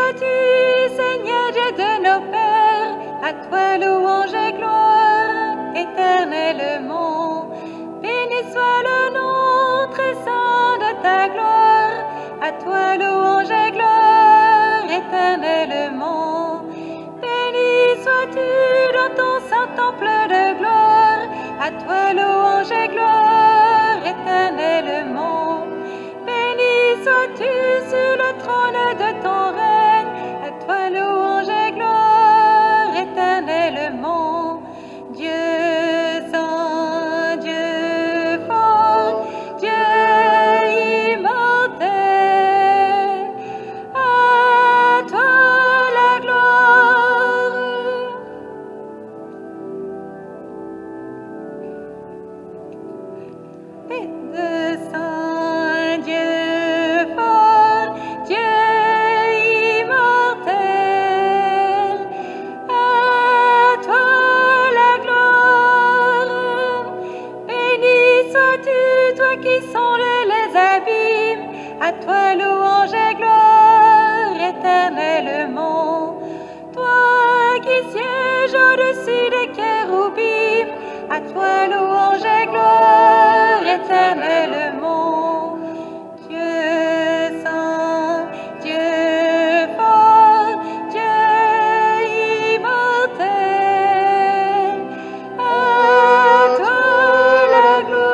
sois-tu, Seigneur Dieu de nos pères, à toi louange et gloire éternellement. Béni soit le nom très saint de ta gloire, à toi louange et gloire éternellement. Béni sois-tu dans ton saint temple de gloire, à toi louange et gloire éternellement. Béni sois-tu sur le trône de ton règne, à toi louange et gloire éternellement. Dieu saint, Dieu fort, Dieu immortel, à toi la gloire. Et de saint Dieu fort, Dieu immortel, à toi la gloire. Béni sois-tu, toi qui sondes les abîmes, à toi louange et gloire éternellement. Toi qui sièges au-dessus des chérubins, à toi louange et gloire éternellement. Dieu saint, Dieu fort, Dieu immortel, à toi la gloire.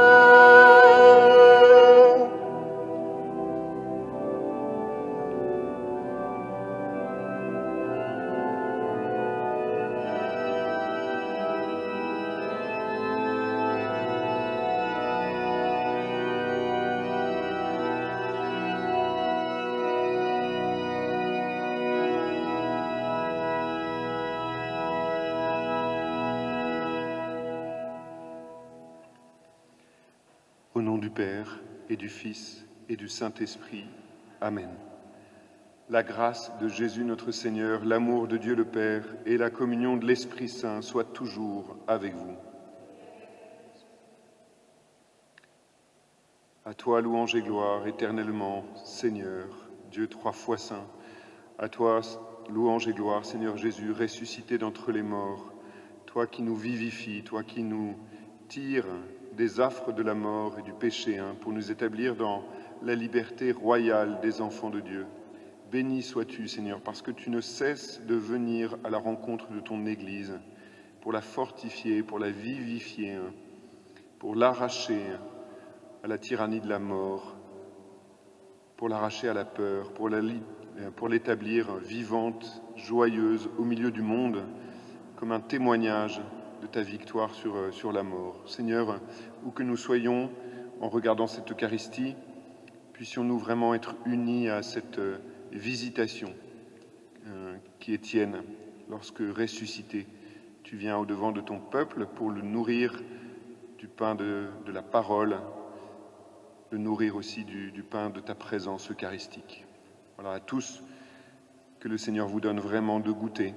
Au nom du Père et du Fils et du Saint-Esprit. Amen. La grâce de Jésus notre Seigneur, l'amour de Dieu le Père et la communion de l'Esprit Saint soient toujours avec vous. À toi louange et gloire éternellement, Seigneur, Dieu trois fois saint. À toi louange et gloire, Seigneur Jésus, ressuscité d'entre les morts. Toi qui nous vivifies, toi qui nous tires des affres de la mort et du péché, pour nous établir dans la liberté royale des enfants de Dieu. Béni sois-tu, Seigneur, parce que tu ne cesses de venir à la rencontre de ton Église pour la fortifier, pour la vivifier, pour l'arracher à la tyrannie de la mort, pour l'arracher à la peur, pour l'établir vivante, joyeuse au milieu du monde, comme un témoignage de ta victoire sur la mort. Seigneur, où que nous soyons en regardant cette Eucharistie, puissions-nous vraiment être unis à cette visitation qui est tienne, lorsque ressuscité, tu viens au-devant de ton peuple pour le nourrir du pain de la parole, le nourrir aussi du pain de ta présence eucharistique. Voilà, à tous, que le Seigneur vous donne vraiment de goûter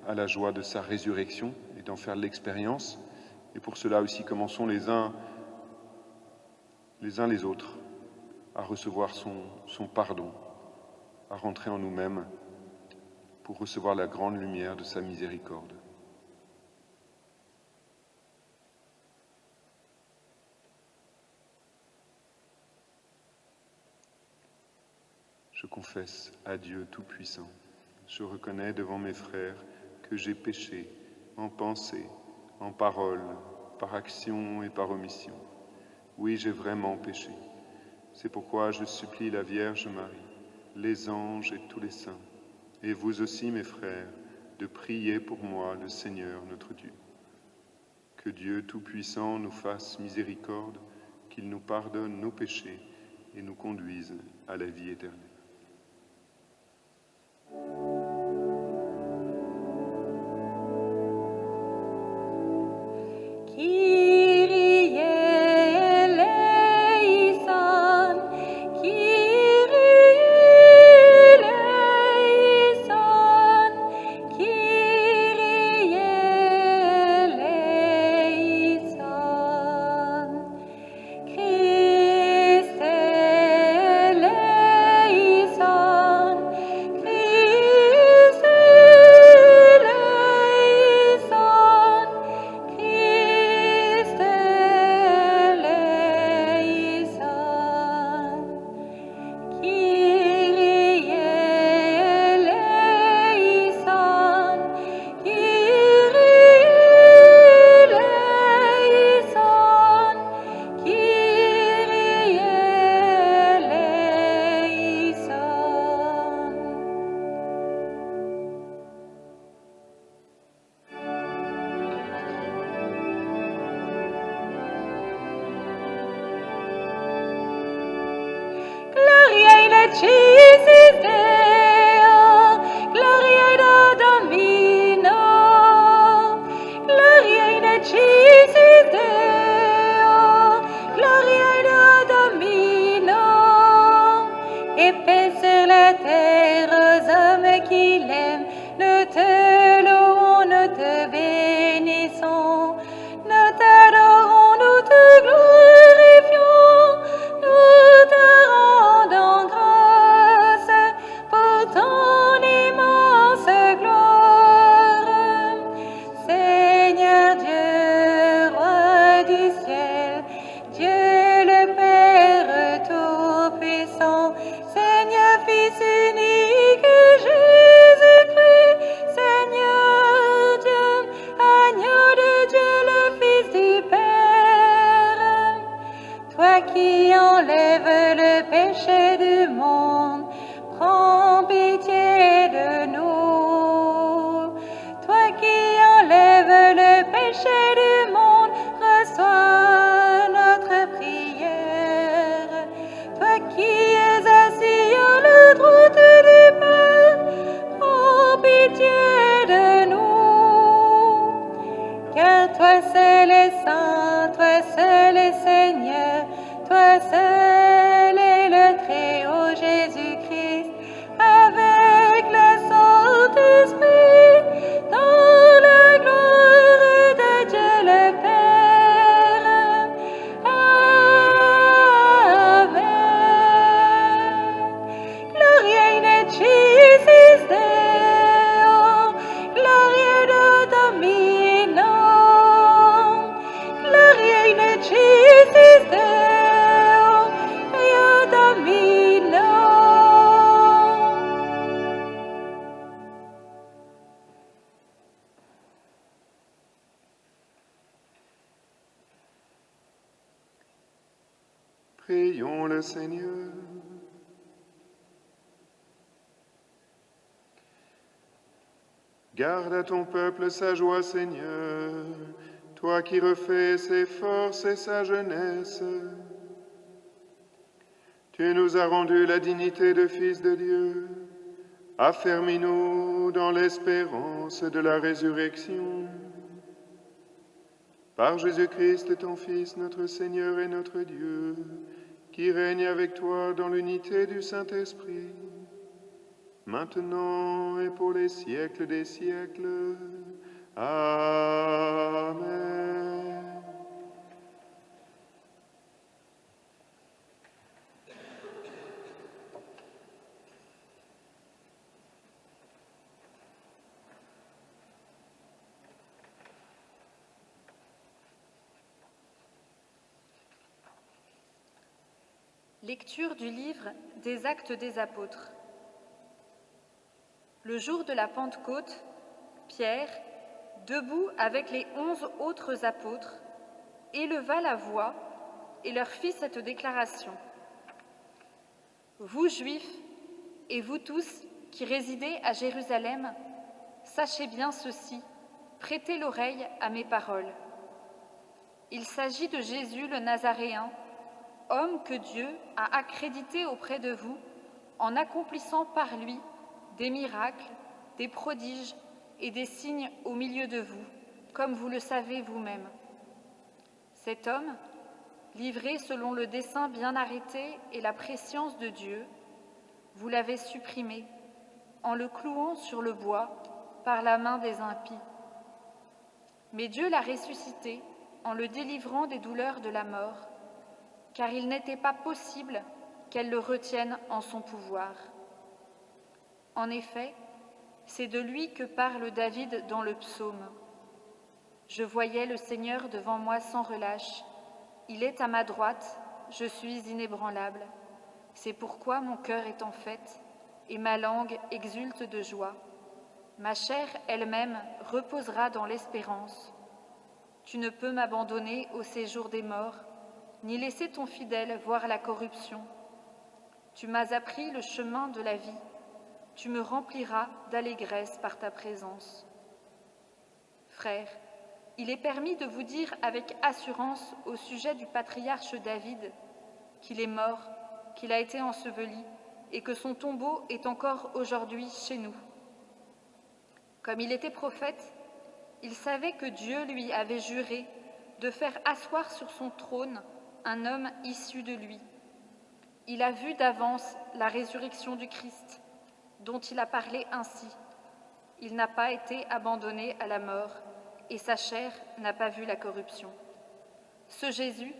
à la joie de sa résurrection et d'en faire l'expérience. Et pour cela aussi, commençons les uns les autres à recevoir son pardon, à rentrer en nous-mêmes pour recevoir la grande lumière de sa miséricorde. Je confesse à Dieu Tout-Puissant, je reconnais devant mes frères que j'ai péché en pensée, en parole, par action et par omission. Oui, j'ai vraiment péché. C'est pourquoi je supplie la Vierge Marie, les anges et tous les saints, et vous aussi, mes frères, de prier pour moi le Seigneur notre Dieu. Que Dieu Tout-Puissant nous fasse miséricorde, qu'il nous pardonne nos péchés et nous conduise à la vie éternelle. Christ eleison, excelsis Deo, gloria in Domino, gloria in excelsis Deo, gloria in Domino, et paix sur la terre aux hommes qui l'aiment. Nous te louons, nous te bénissons, nous t'adorons, nous te glorifions, nous te rendons grâce pour ton immense gloire. Seigneur Dieu, roi du ciel, Dieu le Père tout-puissant, Seigneur Fils unique, Jésus-Christ, Seigneur Dieu, agneau de Dieu, le Fils du Père. Toi qui enlèves le péché du monde, prends pitié de nous. Toi qui enlèves le péché du monde, reçois notre prière. Toi qui es assis à la droite du Père, prends pitié de nous. Car toi seul est saint, toi seul est Seigneur, toi seul est le Très-Haut Jésus-Christ, avec le Saint-Esprit, dans la gloire de Dieu le Père. Amen. Gloria in excelsis Deo, gloria in Domino, gloria in excelsis Deo, gloria Domino. Prions le Seigneur. Garde à ton peuple sa joie, Seigneur, toi qui refais ses forces et sa jeunesse. Tu nous as rendu la dignité de fils de Dieu. Affermis-nous dans l'espérance de la résurrection. Par Jésus-Christ, ton Fils, notre Seigneur et notre Dieu, qui règne avec toi dans l'unité du Saint-Esprit, maintenant et pour les siècles des siècles. Amen. Lecture du livre des Actes des Apôtres. Le jour de la Pentecôte, Pierre, debout avec les 11 autres apôtres, éleva la voix et leur fit cette déclaration. « Vous, Juifs, et vous tous qui résidez à Jérusalem, sachez bien ceci, prêtez l'oreille à mes paroles. Il s'agit de Jésus le Nazaréen, homme que Dieu a accrédité auprès de vous en accomplissant par lui des miracles, des prodiges et des signes au milieu de vous, comme vous le savez vous-même. Cet homme, livré selon le dessein bien arrêté et la prescience de Dieu, vous l'avez supprimé en le clouant sur le bois par la main des impies. Mais Dieu l'a ressuscité en le délivrant des douleurs de la mort, car il n'était pas possible qu'elle le retienne en son pouvoir. En effet, c'est de lui que parle David dans le psaume. « Je voyais le Seigneur devant moi sans relâche. Il est à ma droite, je suis inébranlable. C'est pourquoi mon cœur est en fête et ma langue exulte de joie. Ma chair elle-même reposera dans l'espérance. Tu ne peux m'abandonner au séjour des morts, ni laisser ton fidèle voir la corruption. Tu m'as appris le chemin de la vie, tu me rempliras d'allégresse par ta présence. Frères, il est permis de vous dire avec assurance au sujet du patriarche David qu'il est mort, qu'il a été enseveli et que son tombeau est encore aujourd'hui chez nous. Comme il était prophète, il savait que Dieu lui avait juré de faire asseoir sur son trône un homme issu de lui. Il a vu d'avance la résurrection du Christ, dont il a parlé ainsi. Il n'a pas été abandonné à la mort, et sa chair n'a pas vu la corruption. Ce Jésus,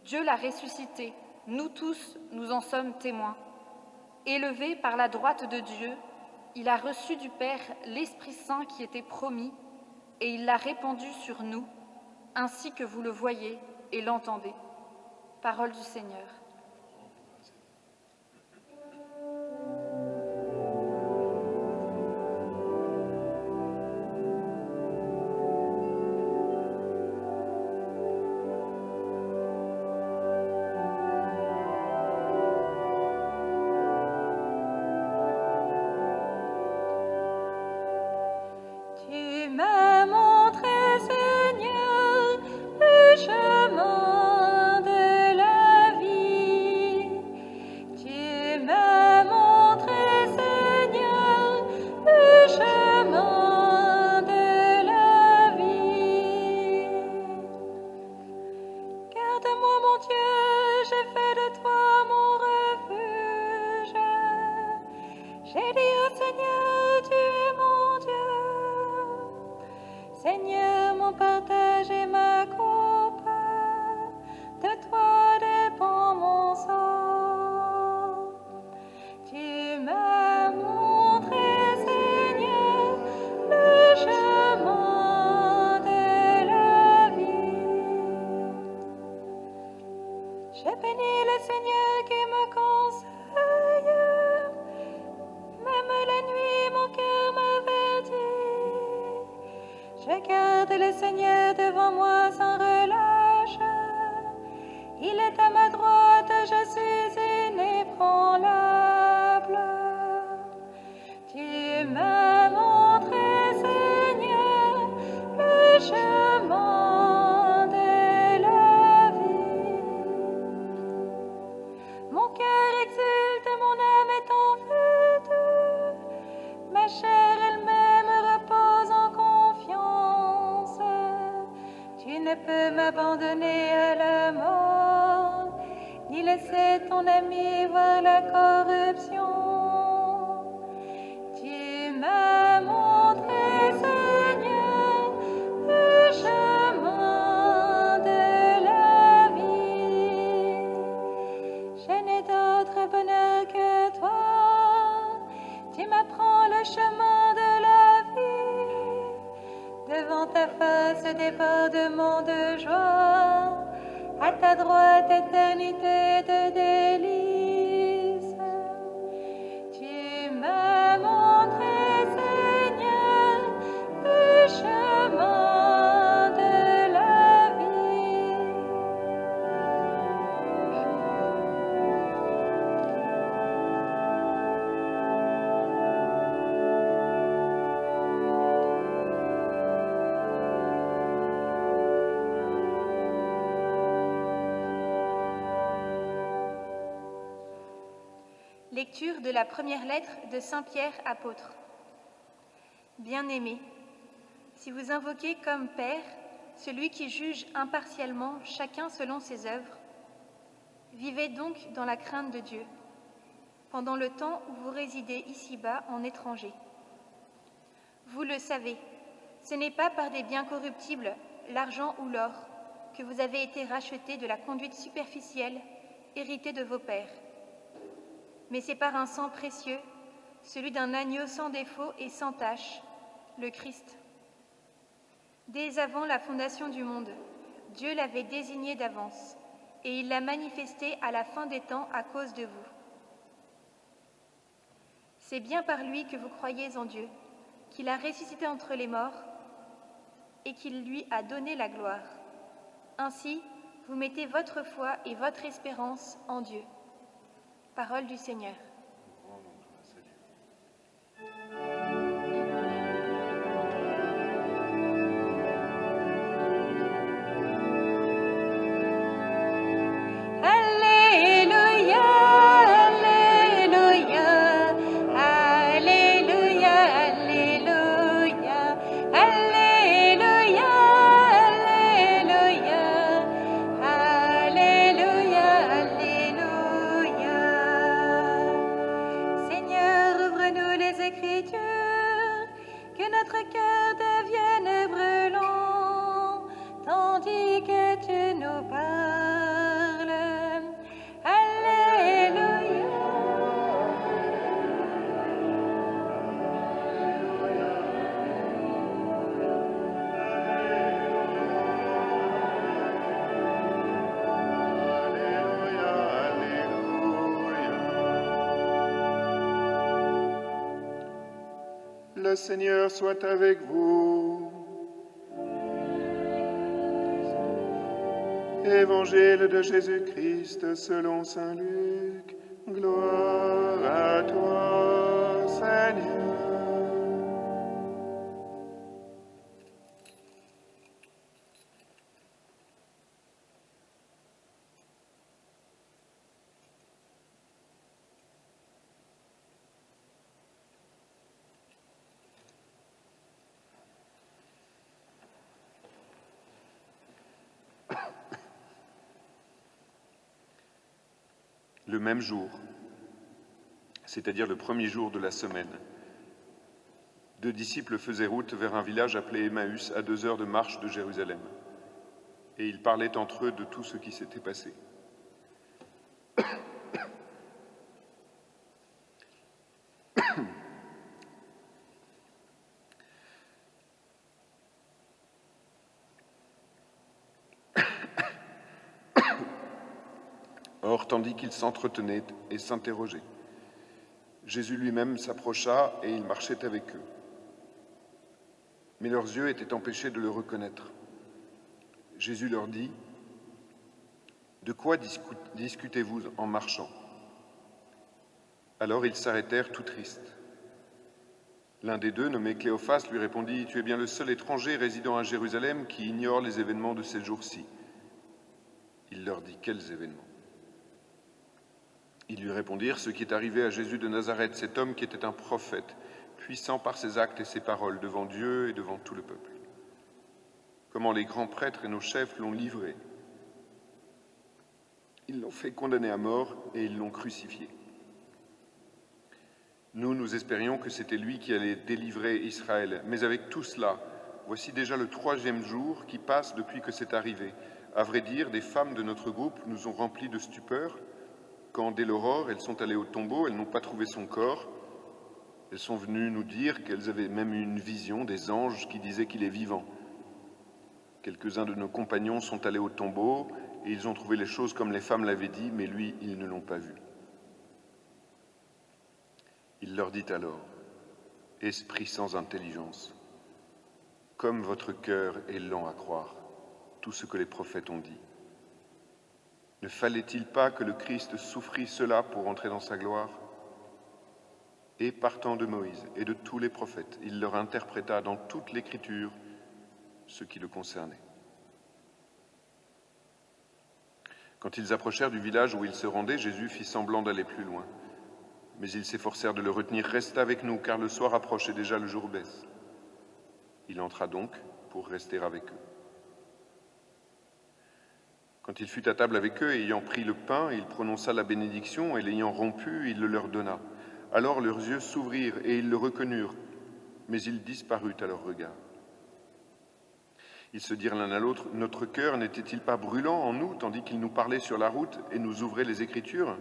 Dieu l'a ressuscité, nous tous, nous en sommes témoins. Élevé par la droite de Dieu, il a reçu du Père l'Esprit Saint qui était promis, et il l'a répandu sur nous, ainsi que vous le voyez et l'entendez. Parole du Seigneur. Tu m'as montré, Seigneur, le chemin de la vie. Tu m'as montré, Seigneur, le chemin de la vie. Garde-moi, mon Dieu, j'ai fait de toi mon refuge. J'ai dit au Seigneur, tu es mon Dieu. Seigneur, mon partage et ma coupe, de toi dépend mon sort. Tu m'as montré, Seigneur, le chemin de la vie. J'ai béni le Seigneur qui me conseille, même la nuit mon cœur m'avertit. Je garde le Seigneur devant moi sans relâche. Il est à ma droite, je suis inébranlable. Tu m'as montré, Seigneur, le chemin de la vie. Mon cœur exulte, mon âme est en fête. Ma chair elle-même repose en confiance. Tu ne peux m'abandonner à la mort, ni laisser ton ami voir la corruption. Tu m'as montré, Seigneur, le chemin de la vie. Je n'ai d'autre bonheur que toi. Tu m'apprends le chemin de la vie. Devant ta face, débordement de joie. À ta droite, éternité de délices. Tu m'as montré, Seigneur, le chemin de la vie. Lecture de la première lettre de Saint Pierre apôtre. Bien-aimés, si vous invoquez comme Père celui qui juge impartialement chacun selon ses œuvres, vivez donc dans la crainte de Dieu, pendant le temps où vous résidez ici-bas en étranger. Vous le savez, ce n'est pas par des biens corruptibles, l'argent ou l'or, que vous avez été rachetés de la conduite superficielle héritée de vos pères. Mais c'est par un sang précieux, celui d'un agneau sans défaut et sans tache, le Christ. Dès avant la fondation du monde, Dieu l'avait désigné d'avance, et il l'a manifesté à la fin des temps à cause de vous. C'est bien par lui que vous croyez en Dieu, qu'il a ressuscité entre les morts et qu'il lui a donné la gloire. Ainsi, vous mettez votre foi et votre espérance en Dieu. Parole du Seigneur. Alléluia, Alléluia. Dieu nous parle. Alléluia. Le Seigneur soit avec vous. Évangile de Jésus-Christ selon saint Luc. Gloire à toi, Seigneur. Le même jour, c'est-à-dire le premier jour de la semaine, 2 disciples faisaient route vers un village appelé Emmaüs, à 2 heures de marche de Jérusalem. Et ils parlaient entre eux de tout ce qui s'était passé. Or, tandis qu'ils s'entretenaient et s'interrogeaient, Jésus lui-même s'approcha et il marchait avec eux. Mais leurs yeux étaient empêchés de le reconnaître. Jésus leur dit, « De quoi discutez-vous en marchant ?» Alors ils s'arrêtèrent tout tristes. L'un des deux, nommé Cléophas, lui répondit, « Tu es bien le seul étranger résidant à Jérusalem qui ignore les événements de ces jours-ci. » Il leur dit, « Quels événements ?» Ils lui répondirent, « Ce qui est arrivé à Jésus de Nazareth, cet homme qui était un prophète, puissant par ses actes et ses paroles devant Dieu et devant tout le peuple. Comment les grands prêtres et nos chefs l'ont livré. Ils l'ont fait condamner à mort et ils l'ont crucifié. Nous espérions que c'était lui qui allait délivrer Israël, mais avec tout cela, voici déjà le 3e jour qui passe depuis que c'est arrivé. À vrai dire, des femmes de notre groupe nous ont remplis de stupeur. Quand, dès l'aurore, elles sont allées au tombeau, elles n'ont pas trouvé son corps. Elles sont venues nous dire qu'elles avaient même eu une vision des anges qui disaient qu'il est vivant. Quelques-uns de nos compagnons sont allés au tombeau et ils ont trouvé les choses comme les femmes l'avaient dit, mais lui, ils ne l'ont pas vu. » Il leur dit alors, « Esprit sans intelligence, comme votre cœur est lent à croire tout ce que les prophètes ont dit. Ne fallait-il pas que le Christ souffrît cela pour entrer dans sa gloire ? Et partant de Moïse et de tous les prophètes, il leur interpréta dans toute l'Écriture ce qui le concernait. Quand ils approchèrent du village où ils se rendaient, Jésus fit semblant d'aller plus loin. Mais ils s'efforcèrent de le retenir. « Reste avec nous, car le soir approche et déjà le jour baisse. » Il entra donc pour rester avec eux. Quand il fut à table avec eux, ayant pris le pain, il prononça la bénédiction et l'ayant rompu, il le leur donna. Alors leurs yeux s'ouvrirent et ils le reconnurent, mais il disparut à leur regard. Ils se dirent l'un à l'autre, « Notre cœur n'était-il pas brûlant en nous, tandis qu'il nous parlait sur la route et nous ouvrait les Écritures ?»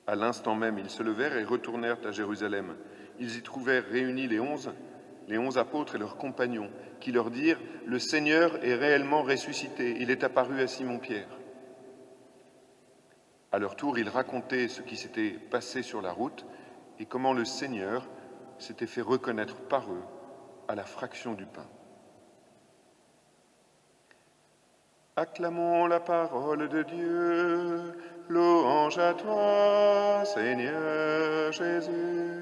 À l'instant même, ils se levèrent et retournèrent à Jérusalem. Ils y trouvèrent réunis les 11 apôtres et leurs compagnons, qui leur dirent, « Le Seigneur est réellement ressuscité, il est apparu à Simon-Pierre. » À leur tour, ils racontaient ce qui s'était passé sur la route et comment le Seigneur s'était fait reconnaître par eux à la fraction du pain. Acclamons la parole de Dieu, louange à toi, Seigneur Jésus.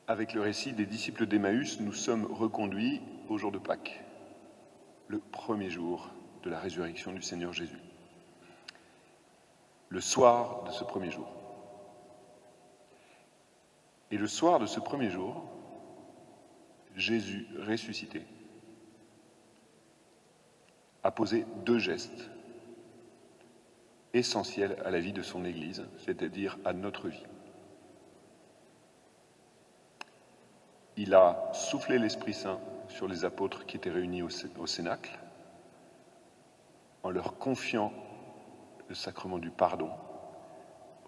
Avec le récit des disciples d'Emmaüs, nous sommes reconduits au jour de Pâques, le premier jour de la résurrection du Seigneur Jésus. Le soir de ce premier jour. Et le soir de ce premier jour, Jésus ressuscité a posé 2 gestes essentiels à la vie de son Église, c'est-à-dire à notre vie. Il a soufflé l'Esprit Saint sur les apôtres qui étaient réunis au Cénacle, en leur confiant le sacrement du pardon.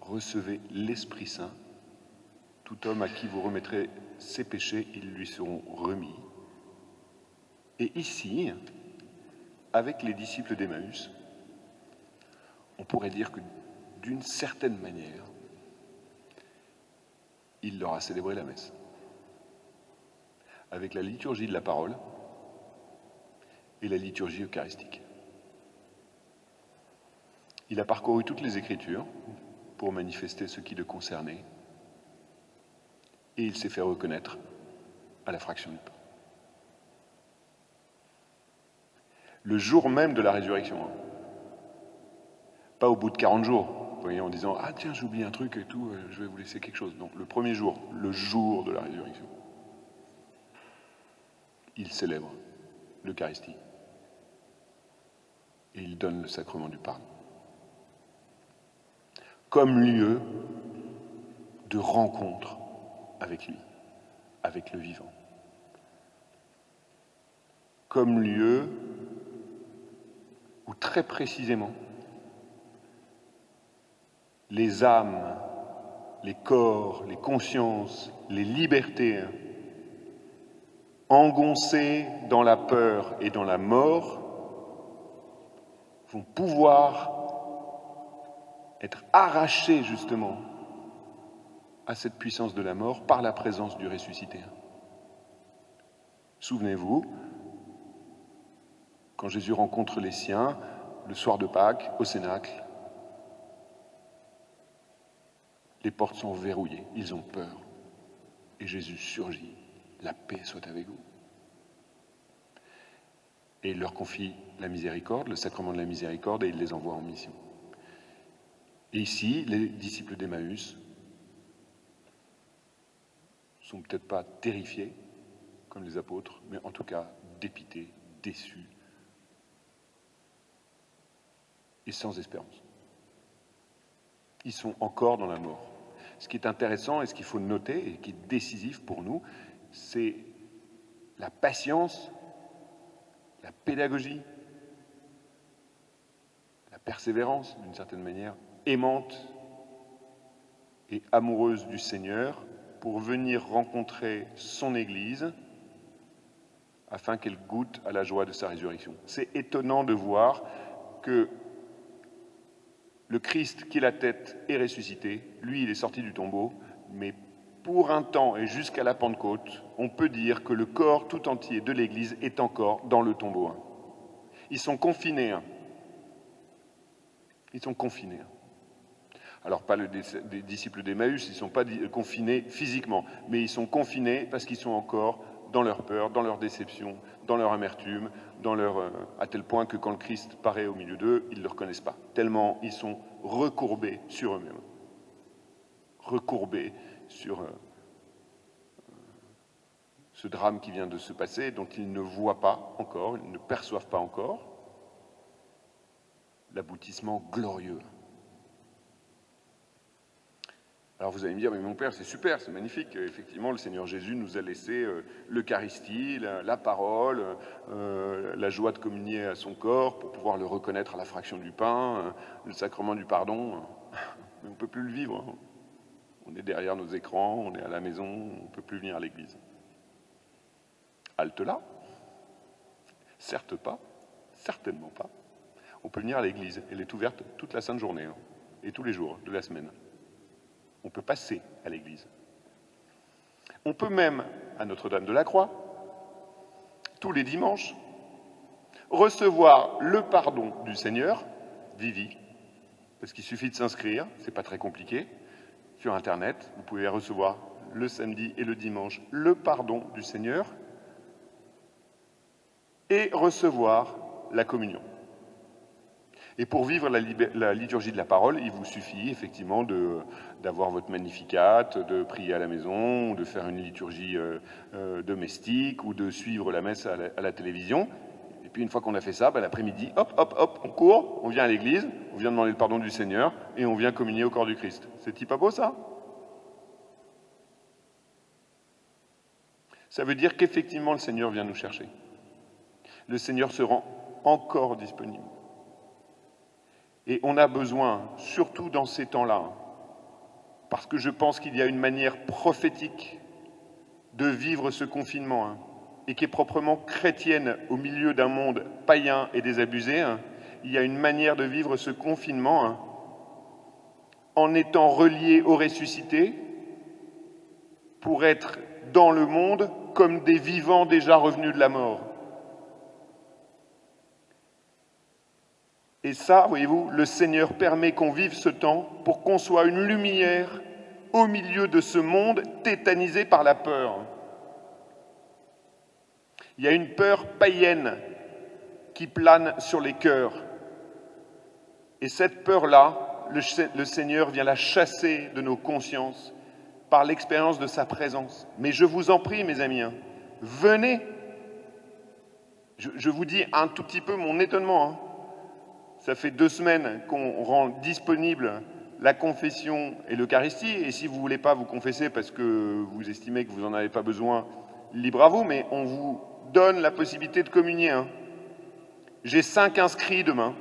Recevez l'Esprit Saint. Tout homme à qui vous remettrez ses péchés, ils lui seront remis. Et ici, avec les disciples d'Emmaüs, on pourrait dire que d'une certaine manière, il leur a célébré la messe. Avec la liturgie de la parole et la liturgie eucharistique. Il a parcouru toutes les Écritures pour manifester ce qui le concernait et il s'est fait reconnaître à la fraction du pain. Le jour même de la résurrection, pas au bout de 40 jours, vous voyez, en disant « Ah tiens, j'ai oublié un truc et tout, je vais vous laisser quelque chose ». Non, le premier jour, le jour de la résurrection. Il célèbre l'Eucharistie et il donne le sacrement du pardon comme lieu de rencontre avec lui, avec le vivant, comme lieu où très précisément les âmes, les corps, les consciences, les libertés engoncés dans la peur et dans la mort, vont pouvoir être arrachés justement à cette puissance de la mort par la présence du ressuscité. Souvenez-vous, quand Jésus rencontre les siens, le soir de Pâques, au Cénacle, les portes sont verrouillées, ils ont peur, et Jésus surgit. La paix soit avec vous. Et il leur confie la miséricorde, le sacrement de la miséricorde, et il les envoie en mission. Et ici, les disciples d'Emmaüs sont peut-être pas terrifiés, comme les apôtres, mais en tout cas dépités, déçus, et sans espérance. Ils sont encore dans la mort. Ce qui est intéressant et ce qu'il faut noter, et qui est décisif pour nous, c'est la patience, la pédagogie, la persévérance, d'une certaine manière, aimante et amoureuse du Seigneur pour venir rencontrer son Église afin qu'elle goûte à la joie de sa résurrection. C'est étonnant de voir que le Christ, qui est la tête, est ressuscité. Lui, il est sorti du tombeau, mais pour un temps et jusqu'à la Pentecôte, on peut dire que le corps tout entier de l'Église est encore dans le tombeau. Ils sont confinés. Ils sont confinés. Alors, pas les disciples d'Emmaüs, ils ne sont pas confinés physiquement, mais ils sont confinés parce qu'ils sont encore dans leur peur, dans leur déception, dans leur amertume, à tel point que quand le Christ paraît au milieu d'eux, ils ne le reconnaissent pas. Tellement ils sont recourbés sur eux-mêmes. Recourbés sur ce drame qui vient de se passer, dont ils ne voient pas encore, ils ne perçoivent pas encore l'aboutissement glorieux. Alors vous allez me dire, mais mon Père, c'est super, c'est magnifique. Effectivement, le Seigneur Jésus nous a laissé l'Eucharistie, la parole, la joie de communier à son corps pour pouvoir le reconnaître à la fraction du pain, le sacrement du pardon. Mais on ne peut plus le vivre. On est derrière nos écrans, on est à la maison, on ne peut plus venir à l'église. Halte là. Certes pas, certainement pas. On peut venir à l'église, elle est ouverte toute la sainte journée, et tous les jours de la semaine. On peut passer à l'église. On peut même, à Notre-Dame de la Croix, tous les dimanches, recevoir le pardon du Seigneur, Vivi, parce qu'il suffit de s'inscrire, c'est pas très compliqué, sur Internet, vous pouvez recevoir le samedi et le dimanche, le pardon du Seigneur et recevoir la communion. Et pour vivre la liturgie de la parole, il vous suffit effectivement d'avoir votre Magnificat, de prier à la maison, de faire une liturgie domestique ou de suivre la messe à la télévision. Et puis une fois qu'on a fait ça, l'après-midi, hop, hop, hop, on court, on vient à l'église, on vient demander le pardon du Seigneur et on vient communier au corps du Christ. C'est-il pas beau ça? Ça veut dire qu'effectivement le Seigneur vient nous chercher. Le Seigneur se rend encore disponible. Et on a besoin, surtout dans ces temps-là, parce que je pense qu'il y a une manière prophétique de vivre ce confinement, et qui est proprement chrétienne au milieu d'un monde païen et désabusé, il y a une manière de vivre ce confinement en étant relié au ressuscité pour être dans le monde comme des vivants déjà revenus de la mort. Et ça, voyez-vous, le Seigneur permet qu'on vive ce temps pour qu'on soit une lumière au milieu de ce monde tétanisé par la peur. Il y a une peur païenne qui plane sur les cœurs. Et cette peur-là, le Seigneur vient la chasser de nos consciences par l'expérience de sa présence. Mais je vous en prie, mes amis, venez. Je vous dis un tout petit peu mon étonnement. Ça fait 2 semaines qu'on rend disponible la confession et l'Eucharistie. Et si vous ne voulez pas vous confesser parce que vous estimez que vous n'en avez pas besoin, libre à vous, mais on vous donne la possibilité de communier. J'ai 5 inscrits demain.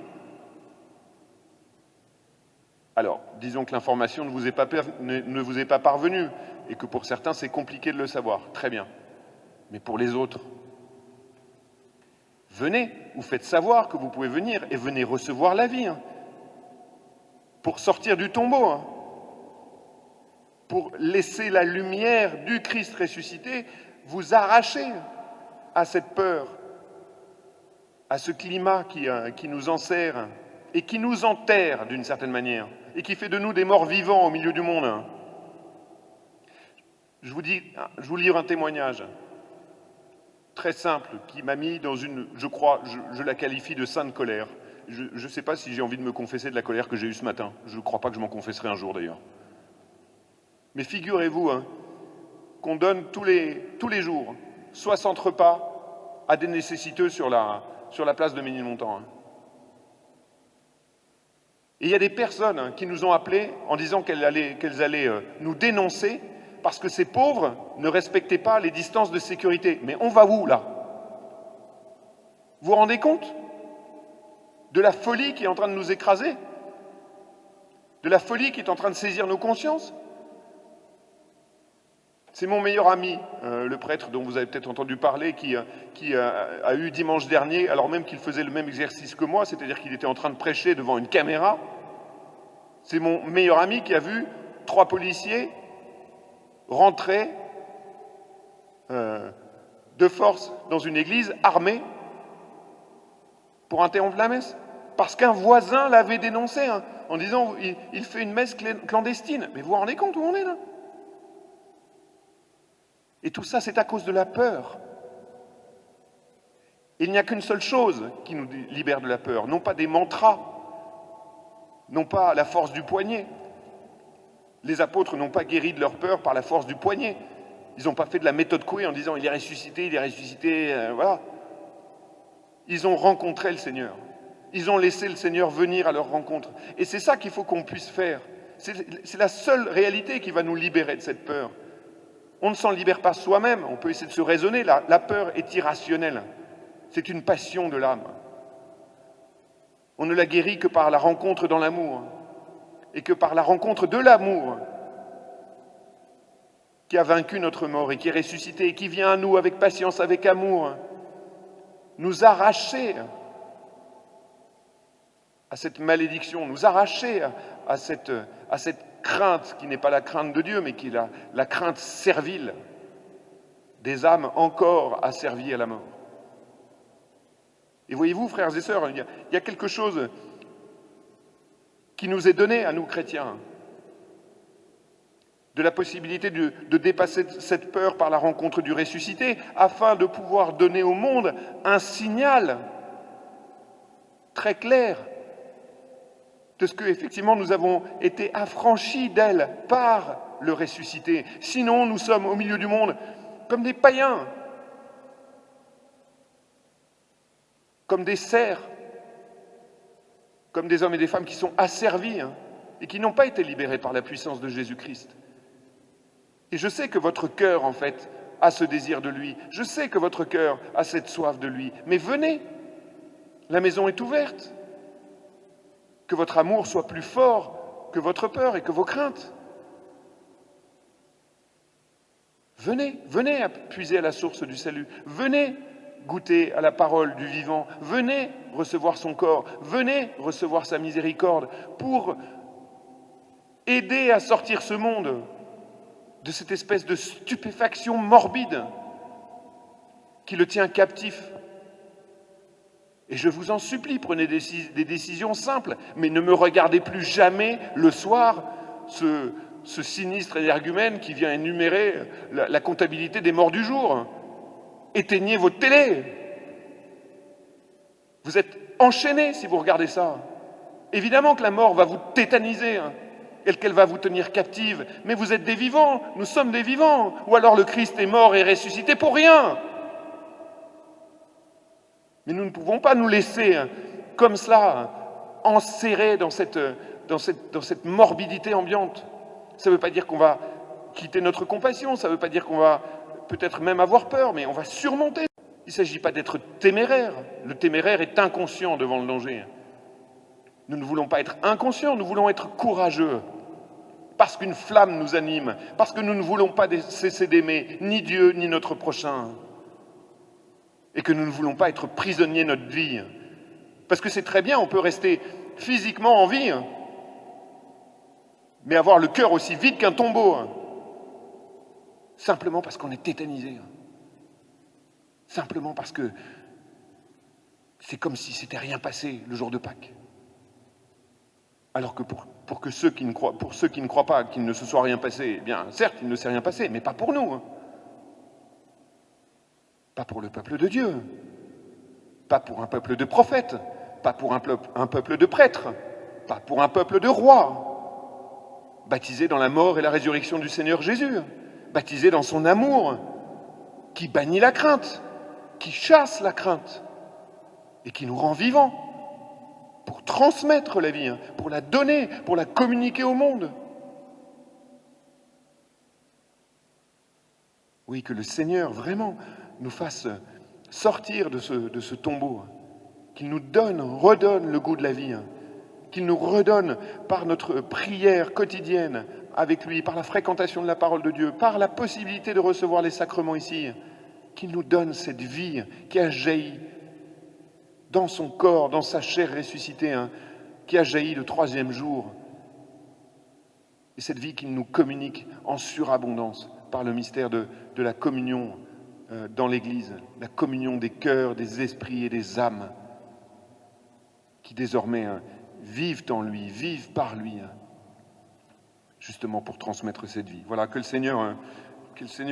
Alors, disons que l'information ne vous est pas parvenue et que pour certains, c'est compliqué de le savoir. Très bien. Mais pour les autres, venez, vous faites savoir que vous pouvez venir et venez recevoir la vie. Pour sortir du tombeau. Pour laisser la lumière du Christ ressuscité vous arracher à cette peur, à ce climat qui nous enserre et qui nous enterre d'une certaine manière et qui fait de nous des morts vivants au milieu du monde. Je vous livre un témoignage très simple qui m'a mis dans une, je la qualifie de sainte colère. Je ne sais pas si j'ai envie de me confesser de la colère que j'ai eue ce matin. Je ne crois pas que je m'en confesserai un jour d'ailleurs. Mais figurez-vous qu'on donne tous les jours 60 repas à des nécessiteux sur la place de Ménilmontant. Et il y a des personnes qui nous ont appelés en disant qu'elles allaient nous dénoncer parce que ces pauvres ne respectaient pas les distances de sécurité. Mais on va où, là? Vous vous rendez compte de la folie qui est en train de nous écraser? De la folie qui est en train de saisir nos consciences? C'est mon meilleur ami, le prêtre dont vous avez peut-être entendu parler, qui a eu dimanche dernier, alors même qu'il faisait le même exercice que moi, c'est-à-dire qu'il était en train de prêcher devant une caméra. C'est mon meilleur ami qui a vu 3 policiers rentrer de force dans une église armée pour interrompre la messe. Parce qu'un voisin l'avait dénoncé en disant « il fait une messe clandestine ». Mais vous vous rendez compte où on est là? Et tout ça, c'est à cause de la peur. Il n'y a qu'une seule chose qui nous libère de la peur, non pas des mantras, non pas la force du poignet. Les apôtres n'ont pas guéri de leur peur par la force du poignet. Ils n'ont pas fait de la méthode Coué en disant « il est ressuscité, voilà. Ils ont rencontré le Seigneur. Ils ont laissé le Seigneur venir à leur rencontre. Et c'est ça qu'il faut qu'on puisse faire. C'est la seule réalité qui va nous libérer de cette peur. On ne s'en libère pas soi-même, on peut essayer de se raisonner. La peur est irrationnelle. C'est une passion de l'âme. On ne la guérit que par la rencontre dans l'amour. Et que par la rencontre de l'amour qui a vaincu notre mort et qui est ressuscité et qui vient à nous avec patience, avec amour, nous arracher à cette malédiction, nous arracher à cette crainte qui n'est pas la crainte de Dieu, mais qui est la crainte servile des âmes encore asservies à la mort. Et voyez-vous, frères et sœurs, il y a quelque chose qui nous est donné à nous chrétiens, de la possibilité de dépasser cette peur par la rencontre du ressuscité, afin de pouvoir donner au monde un signal très clair de ce que, effectivement, nous avons été affranchis d'elle par le ressuscité. Sinon, nous sommes au milieu du monde comme des païens, comme des serfs, comme des hommes et des femmes qui sont asservis et qui n'ont pas été libérés par la puissance de Jésus-Christ. Et je sais que votre cœur, en fait, a ce désir de lui. Je sais que votre cœur a cette soif de lui. Mais venez, la maison est ouverte. Que votre amour soit plus fort que votre peur et que vos craintes. Venez, venez puiser à la source du salut. Venez goûter à la parole du vivant. Venez recevoir son corps. Venez recevoir sa miséricorde pour aider à sortir ce monde de cette espèce de stupéfaction morbide qui le tient captif. Et je vous en supplie, prenez des décisions simples, mais ne me regardez plus jamais le soir, ce sinistre énergumène qui vient énumérer la comptabilité des morts du jour. Éteignez votre télé. Vous êtes enchaînés si vous regardez ça. Évidemment que la mort va vous tétaniser, et qu'elle va vous tenir captive. Mais vous êtes des vivants, nous sommes des vivants. Ou alors le Christ est mort et ressuscité pour rien. Mais nous ne pouvons pas nous laisser comme cela, enserrés dans cette morbidité ambiante. Ça ne veut pas dire qu'on va quitter notre compassion, ça ne veut pas dire qu'on va peut-être même avoir peur, mais on va surmonter. Il ne s'agit pas d'être téméraire. Le téméraire est inconscient devant le danger. Nous ne voulons pas être inconscients, nous voulons être courageux. Parce qu'une flamme nous anime, parce que nous ne voulons pas cesser d'aimer ni Dieu ni notre prochain. Et que nous ne voulons pas être prisonniers de notre vie. Parce que c'est très bien, on peut rester physiquement en vie, mais avoir le cœur aussi vide qu'un tombeau. Simplement parce qu'on est tétanisé. Simplement parce que c'est comme si c'était rien passé le jour de Pâques. Alors que pour ceux qui ne croient pas qu'il ne se soit rien passé, eh bien, certes, il ne s'est rien passé, mais pas pour nous. Pas pour le peuple de Dieu. Pas pour un peuple de prophètes. Pas pour un peuple de prêtres. Pas pour un peuple de rois. Baptisés dans la mort et la résurrection du Seigneur Jésus. Baptisés dans son amour, qui bannit la crainte, qui chasse la crainte et qui nous rend vivants. Pour transmettre la vie, pour la donner, pour la communiquer au monde. Oui, que le Seigneur vraiment nous fasse sortir de ce tombeau, qu'il nous redonne le goût de la vie, qu'il nous redonne par notre prière quotidienne avec lui, par la fréquentation de la parole de Dieu, par la possibilité de recevoir les sacrements ici, qu'il nous donne cette vie qui a jailli dans son corps, dans sa chair ressuscitée, qui a jailli le 3e jour. Et cette vie qu'il nous communique en surabondance par le mystère de la communion dans l'Église, la communion des cœurs, des esprits et des âmes, qui désormais vivent en lui, vivent par lui, justement pour transmettre cette vie. Voilà, que le Seigneur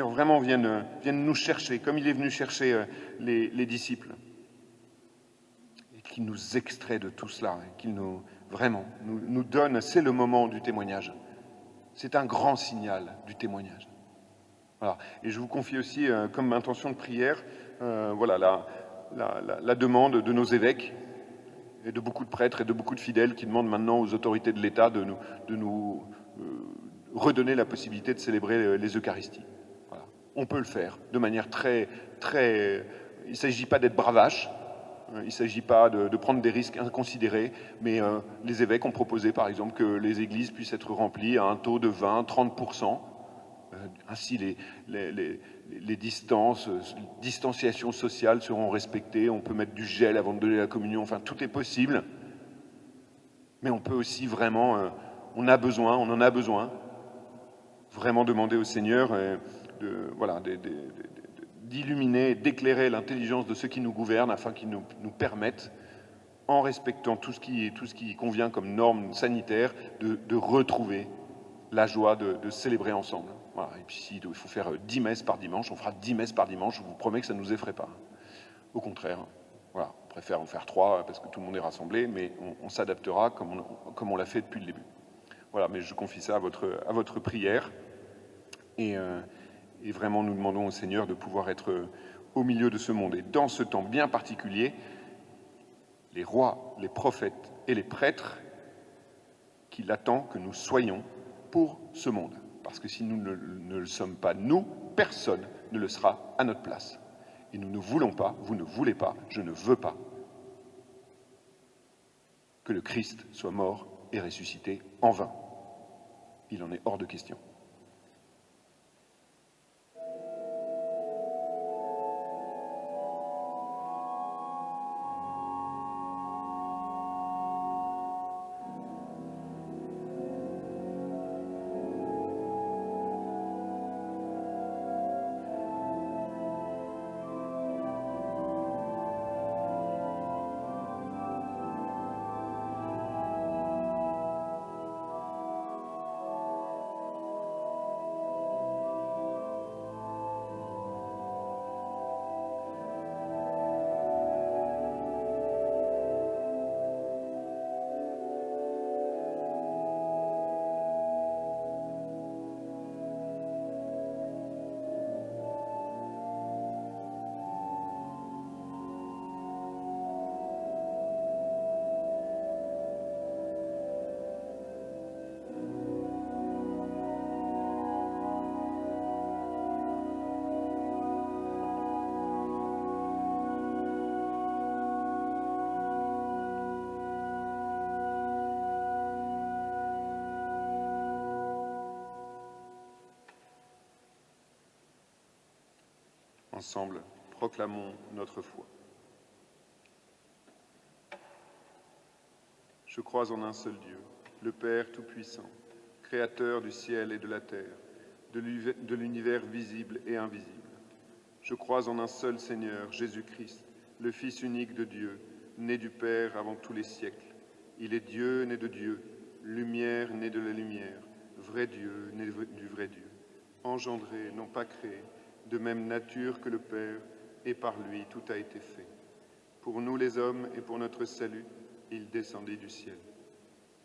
vraiment vienne nous chercher, comme il est venu chercher les disciples. Qu'il nous extrait de tout cela, qu'il nous donne, c'est le moment du témoignage. C'est un grand signal du témoignage. Voilà. Et je vous confie aussi, comme intention de prière, la demande de nos évêques et de beaucoup de prêtres et de beaucoup de fidèles qui demandent maintenant aux autorités de l'État de nous redonner la possibilité de célébrer les Eucharisties. Voilà. On peut le faire de manière très... Il ne s'agit pas d'être bravache. Il ne s'agit pas de prendre des risques inconsidérés, mais les évêques ont proposé, par exemple, que les églises puissent être remplies à un taux de 20-30%. Ainsi, les distanciations sociales seront respectées. On peut mettre du gel avant de donner la communion. Enfin, tout est possible. Mais on peut aussi vraiment, on en a besoin, vraiment demander au Seigneur d'illuminer, d'éclairer l'intelligence de ceux qui nous gouvernent afin qu'ils nous permettent, en respectant tout ce qui convient comme normes sanitaires, de retrouver la joie de célébrer ensemble. Voilà. Et puis s'il faut faire 10 messes par dimanche, on fera 10 messes par dimanche, je vous promets que ça ne nous effraie pas. Au contraire, voilà, on préfère en faire 3 parce que tout le monde est rassemblé, mais on s'adaptera comme on l'a fait depuis le début. Voilà, mais je confie ça à votre prière. Et vraiment, nous demandons au Seigneur de pouvoir être au milieu de ce monde. Et dans ce temps bien particulier, les rois, les prophètes et les prêtres qu'il attend que nous soyons pour ce monde. Parce que si nous ne le sommes pas, nous, personne ne le sera à notre place. Et nous ne voulons pas, vous ne voulez pas, je ne veux pas que le Christ soit mort et ressuscité en vain. Il en est hors de question. Ensemble, proclamons notre foi. Je crois en un seul Dieu, le Père Tout-Puissant, Créateur du ciel et de la terre, de l'univers visible et invisible. Je crois en un seul Seigneur, Jésus-Christ, le Fils unique de Dieu, né du Père avant tous les siècles. Il est Dieu né de Dieu, lumière née de la lumière, vrai Dieu né du vrai Dieu, engendré, non pas créé, de même nature que le Père, et par lui tout a été fait. Pour nous les hommes et pour notre salut, il descendit du ciel.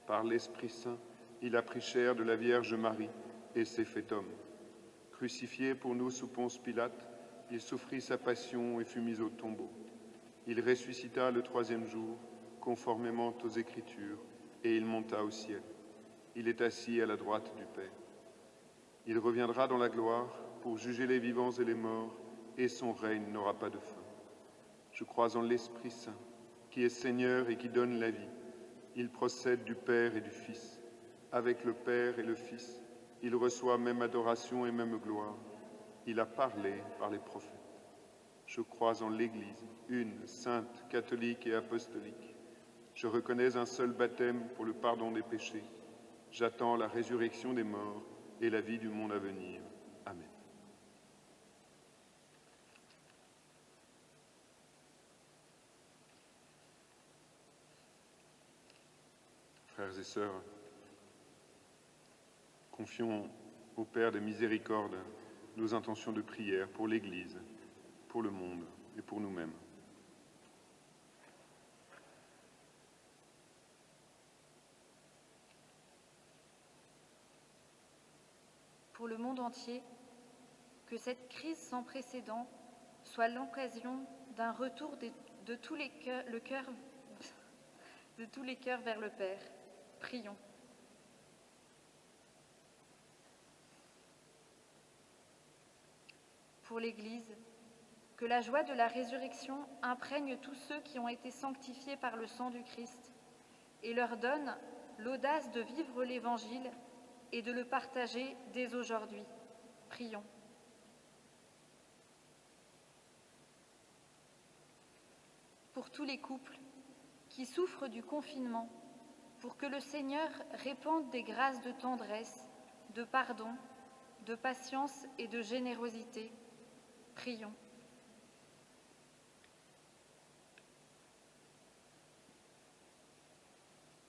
Par l'Esprit Saint, il a pris chair de la Vierge Marie et s'est fait homme. Crucifié pour nous sous Ponce Pilate, il souffrit sa passion et fut mis au tombeau. Il ressuscita le 3e jour, conformément aux Écritures, et il monta au ciel. Il est assis à la droite du Père. Il reviendra dans la gloire pour juger les vivants et les morts, et son règne n'aura pas de fin. Je crois en l'Esprit Saint, qui est Seigneur et qui donne la vie. Il procède du Père et du Fils. Avec le Père et le Fils, il reçoit même adoration et même gloire. Il a parlé par les prophètes. Je crois en l'Église, une, sainte, catholique et apostolique. Je reconnais un seul baptême pour le pardon des péchés. J'attends la résurrection des morts et la vie du monde à venir. Amen. Frères et sœurs, confions au Père des miséricordes nos intentions de prière pour l'Église, pour le monde et pour nous-mêmes. Pour le monde entier, que cette crise sans précédent soit l'occasion d'un retour de tous les cœurs vers le Père. Prions. Pour l'Église, que la joie de la résurrection imprègne tous ceux qui ont été sanctifiés par le sang du Christ et leur donne l'audace de vivre l'Évangile et de le partager dès aujourd'hui. Prions. Pour tous les couples qui souffrent du confinement, pour que le Seigneur répande des grâces de tendresse, de pardon, de patience et de générosité. Prions.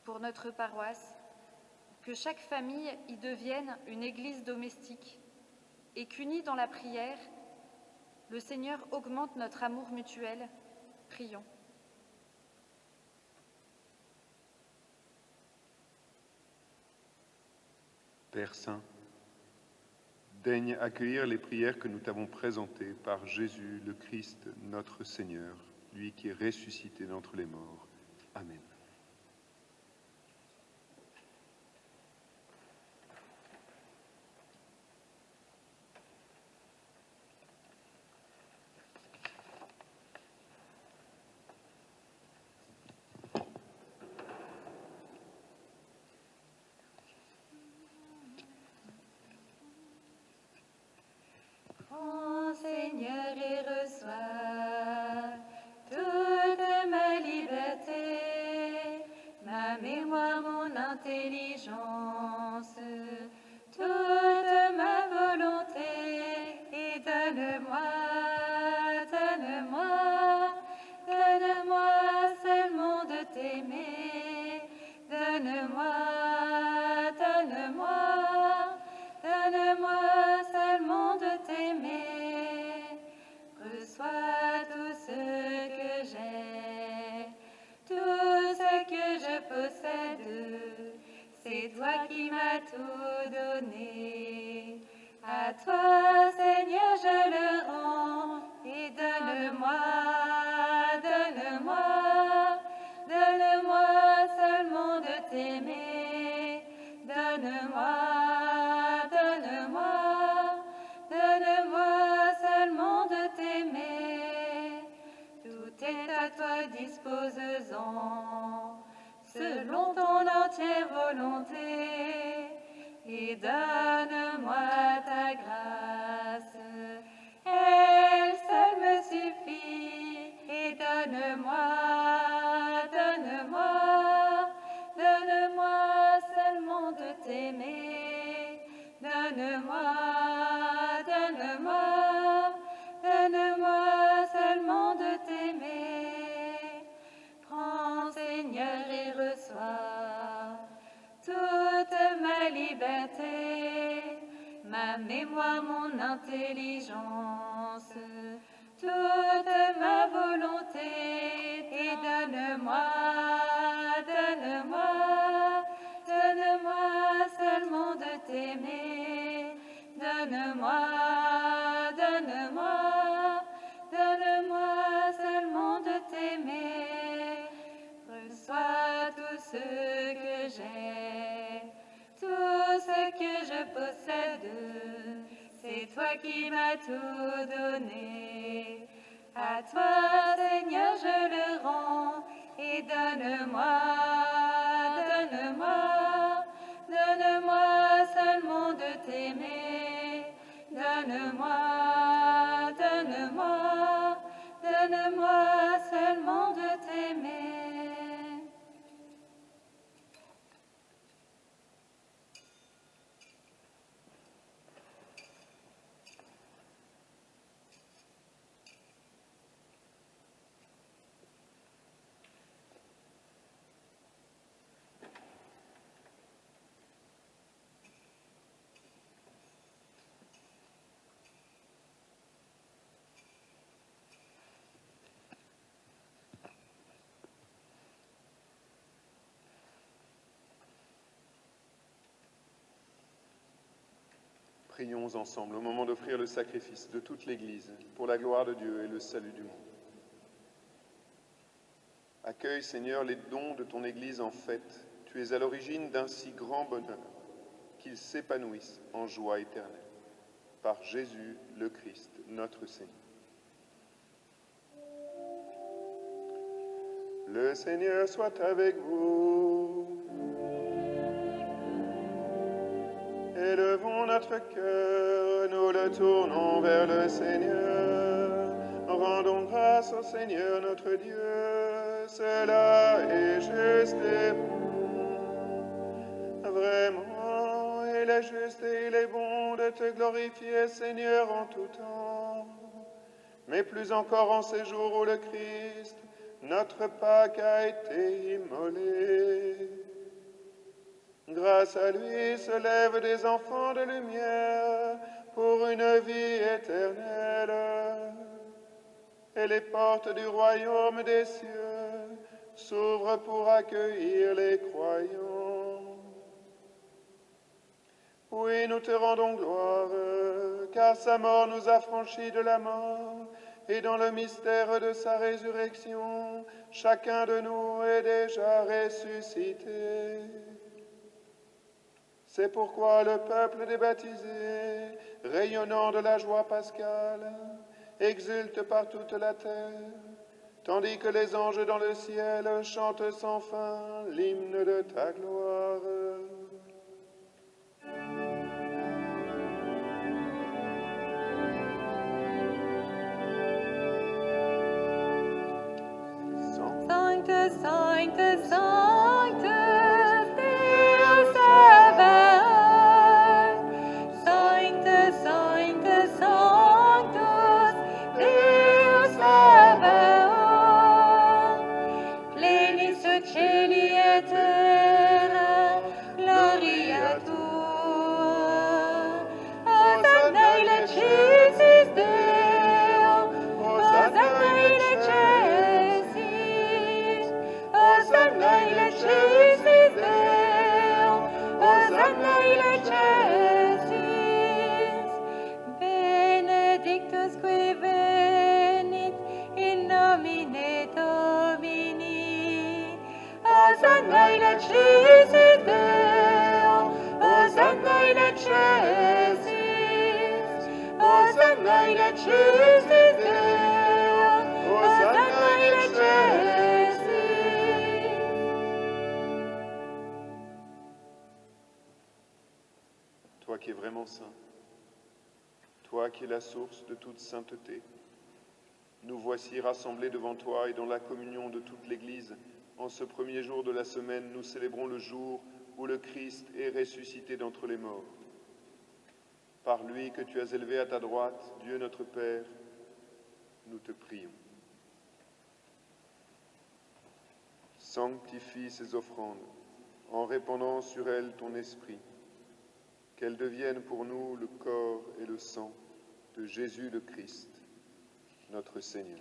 Pour notre paroisse, que chaque famille y devienne une église domestique et qu'unis dans la prière, le Seigneur augmente notre amour mutuel. Prions. Père Saint, daigne accueillir les prières que nous t'avons présentées par Jésus le Christ, notre Seigneur, lui qui est ressuscité d'entre les morts. Amen. Prends, Seigneur, et reçois toute ma liberté, ma mémoire, mon intelligence, toute ma volonté, et donne-moi seulement de t'aimer, donne-moi seulement de t'aimer. Reçois tout ce que j'ai, tout ce que je possède, c'est toi qui m'as tout donné. À toi, Seigneur, je le rends, et donne-moi seulement de t'aimer, donne-moi seulement de t'aimer. Tout est à toi, dispose-en selon ton entière volonté, et donne-moi ta grâce, elle seule me suffit, et donne-moi seulement de t'aimer, donne-moi seulement de t'aimer. Prends, Seigneur, et reçois toute ma liberté, ma mémoire, mon intelligence, toute ma volonté, et donne-moi seulement de t'aimer, donne-moi seulement de t'aimer. Reçois tout ce que j'ai, tout ce que je possède, c'est toi qui m'as tout donné. À toi, Seigneur, je le rends, et donne-moi seulement de t'aimer, donne-moi seulement de t'aimer. Prions ensemble au moment d'offrir le sacrifice de toute l'Église pour la gloire de Dieu et le salut du monde. Accueille, Seigneur, les dons de ton Église en fête. Tu es à l'origine d'un si grand bonheur, qu'ils s'épanouissent en joie éternelle. Par Jésus le Christ, notre Seigneur. Le Seigneur soit avec vous. Élevons notre cœur, nous le tournons vers le Seigneur. Rendons grâce au Seigneur notre Dieu, cela est juste et bon. Vraiment, il est juste et il est bon de te glorifier, Seigneur, en tout temps. Mais plus encore en ces jours où le Christ, notre Pâque, a été immolé. Grâce à lui se lèvent des enfants de lumière pour une vie éternelle. Et les portes du royaume des cieux s'ouvrent pour accueillir les croyants. Oui, nous te rendons gloire, car sa mort nous a franchis de la mort, et dans le mystère de sa résurrection, chacun de nous est déjà ressuscité. C'est pourquoi le peuple des baptisés, rayonnant de la joie pascale, exulte par toute la terre, tandis que les anges dans le ciel chantent sans fin l'hymne de ta gloire. Sancte, Sancte, Sancte, Deus Sabaoth. Sancte, Sancte, Sanctus, Deus Sabaoth. Plenis celi et terra, gloria tua. Hosanna in excelsis Deo, Hosanna in excelsis. Hosanna in excelsis Deo, Hosanna in excelsis. Benedictus qui venit in nomine Domini. Hosanna in excelsis Deo, Hosanna in excelsis. Hosanna in excelsis Deo, Hosanna in excelsis. Toi qui es vraiment saint, toi qui es la source de toute sainteté, nous voici rassemblés devant toi et dans la communion de toute l'Église. En ce premier jour de la semaine, nous célébrons le jour où le Christ est ressuscité d'entre les morts. Par lui que tu as élevé à ta droite, Dieu notre Père, nous te prions. Sanctifie ces offrandes en répandant sur elles ton esprit, qu'elles deviennent pour nous le corps et le sang de Jésus le Christ, notre Seigneur.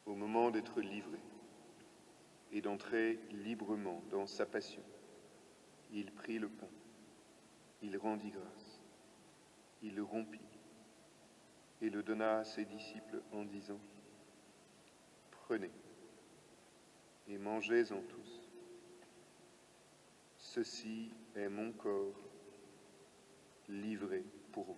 Au moment d'être livré et d'entrer librement dans sa passion, il prit le pain, il rendit grâce, il le rompit et le donna à ses disciples en disant : « Prenez et mangez-en tous. Ceci est mon corps livré pour vous. »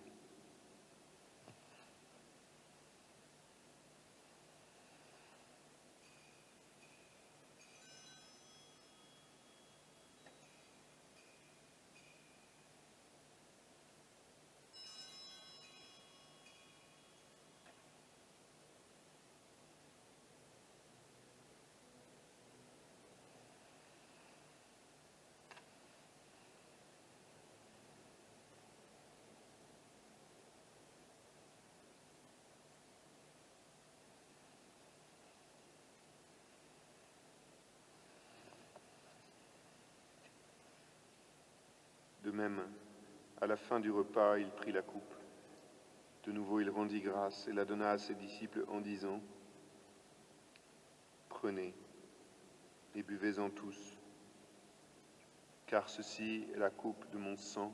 De même, à la fin du repas, il prit la coupe. De nouveau, il rendit grâce et la donna à ses disciples en disant : « Prenez et buvez-en tous, car ceci est la coupe de mon sang,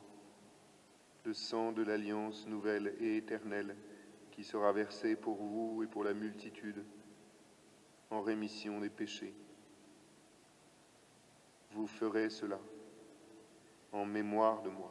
le sang de l'alliance nouvelle et éternelle qui sera versé pour vous et pour la multitude en rémission des péchés. Vous ferez cela en mémoire de moi. »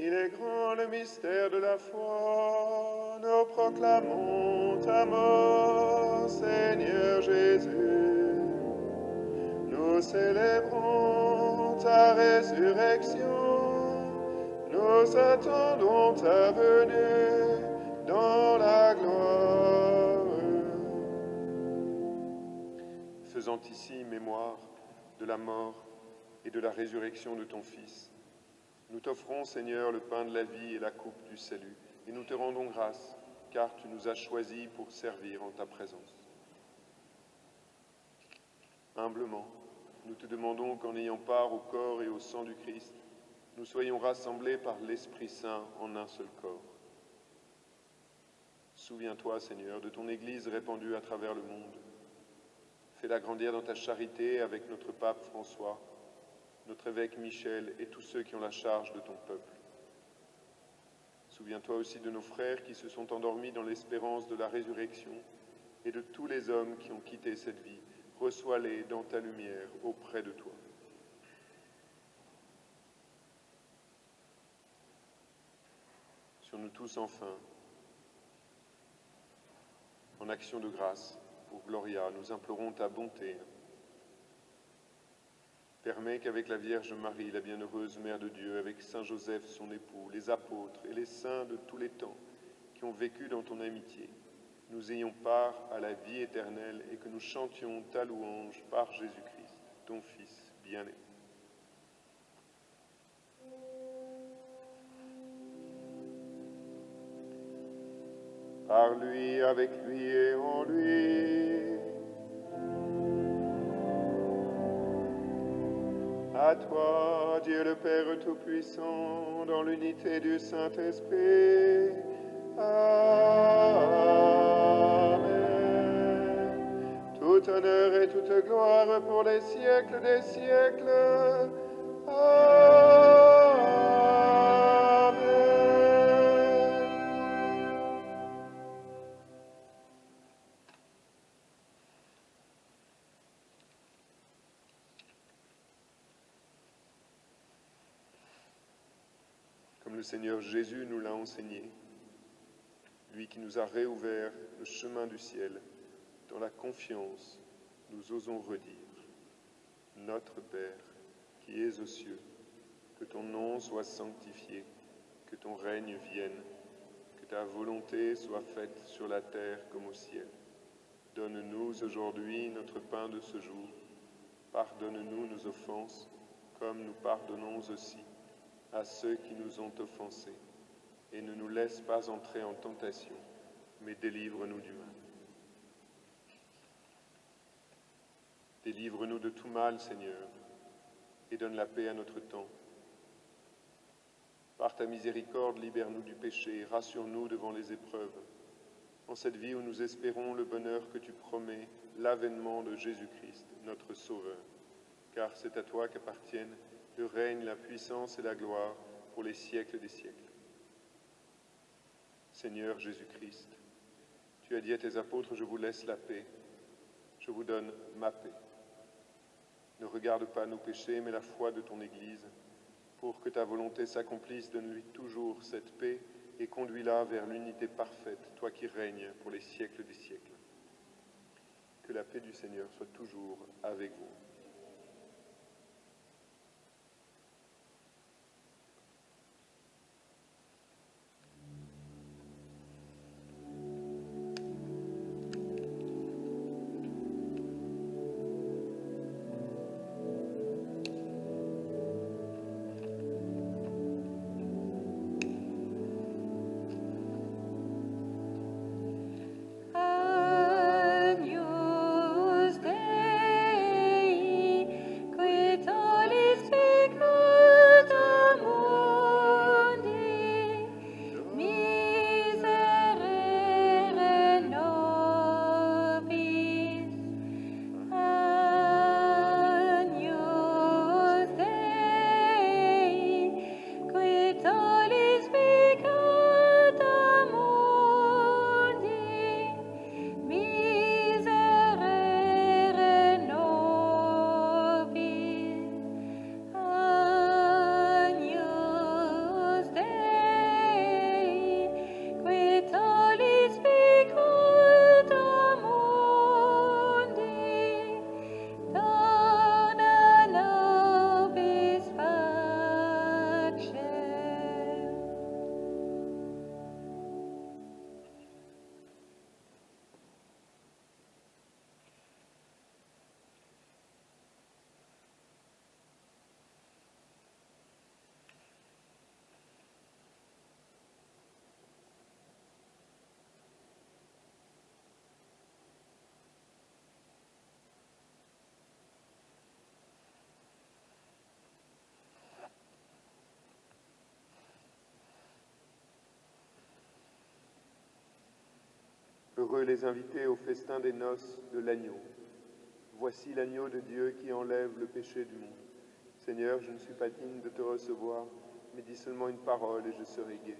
Il est grand le mystère de la foi, nous proclamons ta mort, Seigneur Jésus. Nous célébrons ta résurrection, nous attendons ta venue dans la gloire. Faisant ici mémoire de la mort et de la résurrection de ton Fils, nous t'offrons, Seigneur, le pain de la vie et la coupe du salut, et nous te rendons grâce, car tu nous as choisis pour servir en ta présence. Humblement, nous te demandons qu'en ayant part au corps et au sang du Christ, nous soyons rassemblés par l'Esprit Saint en un seul corps. Souviens-toi, Seigneur, de ton Église répandue à travers le monde. Fais-la grandir dans ta charité avec notre pape François, notre évêque Michel et tous ceux qui ont la charge de ton peuple. Souviens-toi aussi de nos frères qui se sont endormis dans l'espérance de la résurrection et de tous les hommes qui ont quitté cette vie. Reçois-les dans ta lumière auprès de toi. Sur nous tous enfin, en action de grâce pour Gloria, nous implorons ta bonté. Permets qu'avec la Vierge Marie, la bienheureuse Mère de Dieu, avec Saint Joseph, son époux, les apôtres et les saints de tous les temps qui ont vécu dans ton amitié, nous ayons part à la vie éternelle et que nous chantions ta louange par Jésus-Christ, ton Fils bien-aimé. Par lui, avec lui et en lui, à toi, Dieu le Père Tout-Puissant, dans l'unité du Saint-Esprit. Amen. Tout honneur et toute gloire pour les siècles des siècles. Amen. Comme le Seigneur Jésus nous l'a enseigné, lui qui nous a réouvert le chemin du ciel, dans la confiance, nous osons redire: Notre Père, qui es aux cieux, que ton nom soit sanctifié, que ton règne vienne, que ta volonté soit faite sur la terre comme au ciel. Donne-nous aujourd'hui notre pain de ce jour. Pardonne-nous nos offenses, comme nous pardonnons aussi à ceux qui nous ont offensés. Et ne nous laisse pas entrer en tentation, mais délivre-nous du mal. Délivre-nous de tout mal, Seigneur, et donne la paix à notre temps. Par ta miséricorde, libère-nous du péché, rassure-nous devant les épreuves. En cette vie où nous espérons le bonheur que tu promets, l'avènement de Jésus-Christ, notre Sauveur. Car c'est à toi qu'appartiennent le règne, la puissance et la gloire pour les siècles des siècles. Seigneur Jésus-Christ, tu as dit à tes apôtres: je vous laisse la paix, je vous donne ma paix. Ne regarde pas nos péchés, mais la foi de ton Église. Pour que ta volonté s'accomplisse, donne-lui toujours cette paix et conduis-la vers l'unité parfaite, toi qui règnes pour les siècles des siècles. Que la paix du Seigneur soit toujours avec vous. Agnus Dei, Heureux les invités au festin des noces de l'agneau. Voici l'agneau de Dieu qui enlève le péché du monde. Seigneur, je ne suis pas digne de te recevoir, mais dis seulement une parole et je serai gai.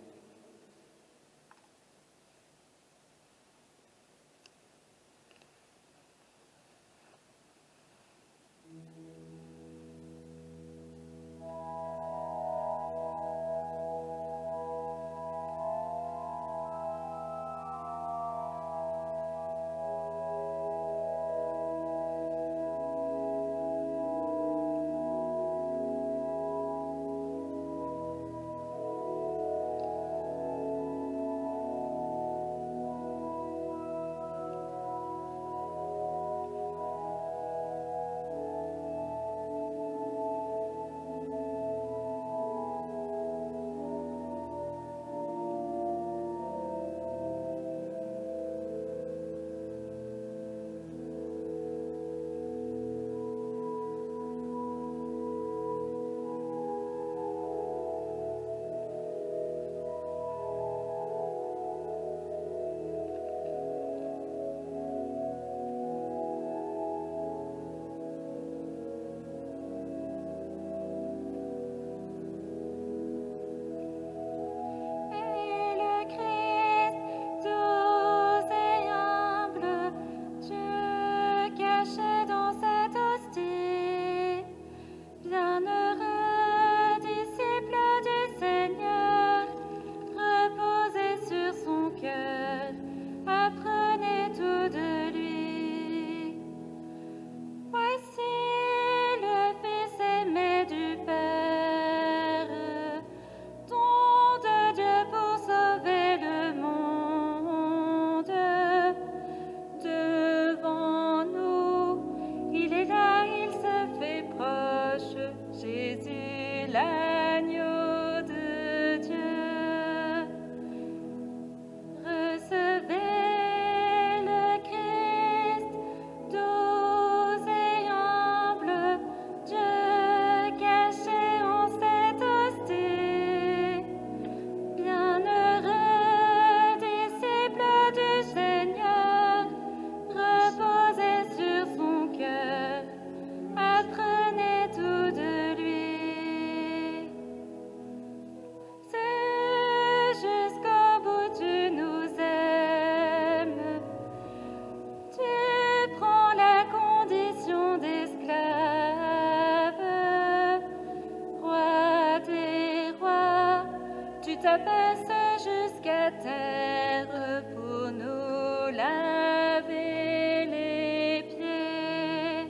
t'abaisse jusqu'à terre pour nous laver les pieds.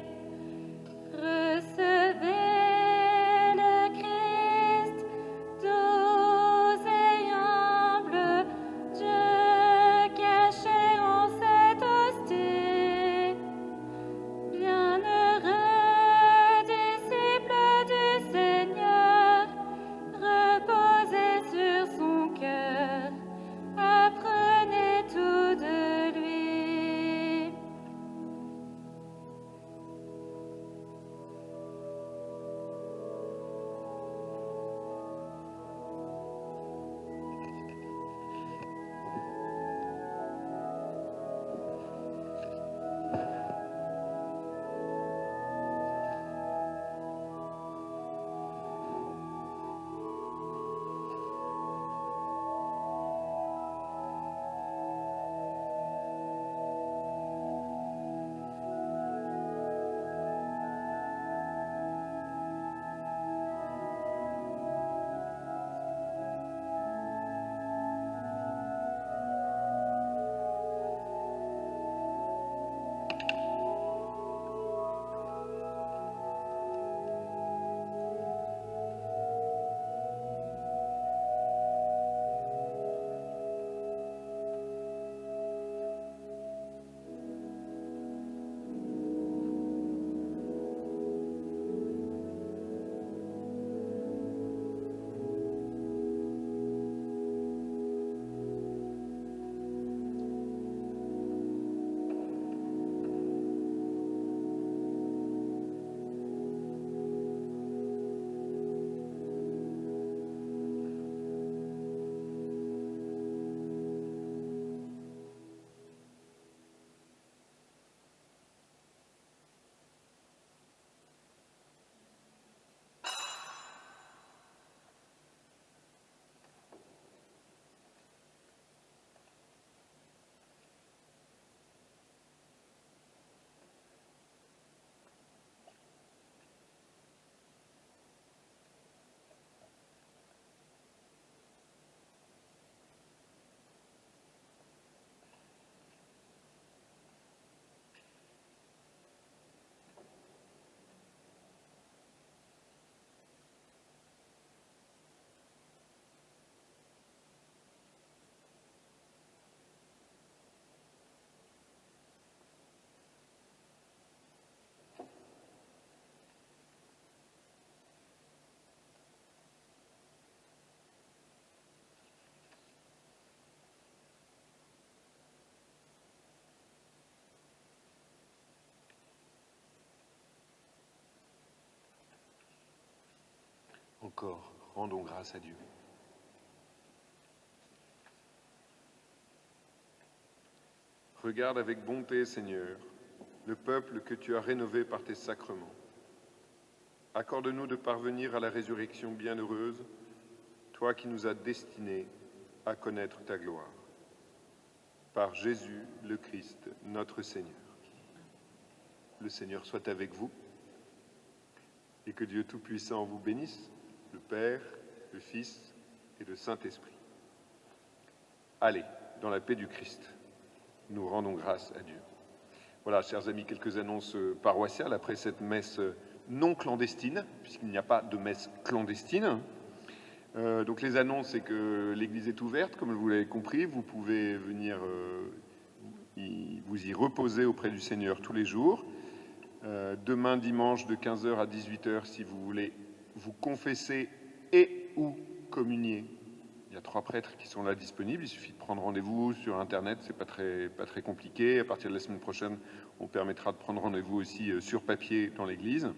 Recevez le Christ, doux et humble, Dieu caché en cette hostie. Bienheureux disciple du Seigneur, reposez sur son cœur. Apprenez Encore, rendons grâce à Dieu. Regarde avec bonté, Seigneur, le peuple que tu as rénové par tes sacrements. Accorde-nous de parvenir à la résurrection bienheureuse, toi qui nous as destinés à connaître ta gloire. Par Jésus le Christ, notre Seigneur. Le Seigneur soit avec vous et que Dieu Tout-Puissant vous bénisse, le Père, le Fils et le Saint-Esprit. Allez, dans la paix du Christ, nous rendons grâce à Dieu. Voilà, chers amis, quelques annonces paroissiales après cette messe non clandestine, puisqu'il n'y a pas de messe clandestine. Donc les annonces, c'est que l'église est ouverte, comme vous l'avez compris. Vous pouvez venir vous y reposer auprès du Seigneur tous les jours. Demain, dimanche, de 15h à 18h, si vous voulez vous confesser et ou communier. Il y a 3 prêtres qui sont là disponibles. Il suffit de prendre rendez-vous sur Internet. C'est pas très compliqué. À partir de la semaine prochaine, on permettra de prendre rendez-vous aussi sur papier dans l'église.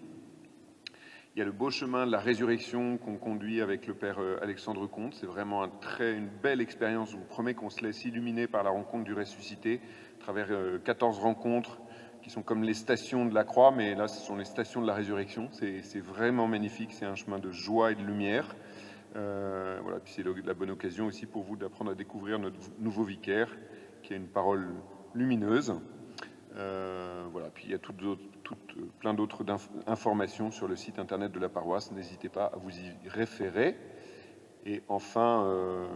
Il y a le beau chemin de la résurrection qu'on conduit avec le Père Alexandre Comte. C'est vraiment une belle expérience. Je vous promets qu'on se laisse illuminer par la rencontre du ressuscité à travers 14 rencontres qui sont comme les stations de la croix, mais là, ce sont les stations de la résurrection. C'est vraiment magnifique. C'est un chemin de joie et de lumière. Voilà. Puis c'est la bonne occasion aussi pour vous d'apprendre à découvrir notre nouveau vicaire, qui a une parole lumineuse. Voilà. Puis il y a plein d'autres informations sur le site internet de la paroisse. N'hésitez pas à vous y référer. Et enfin,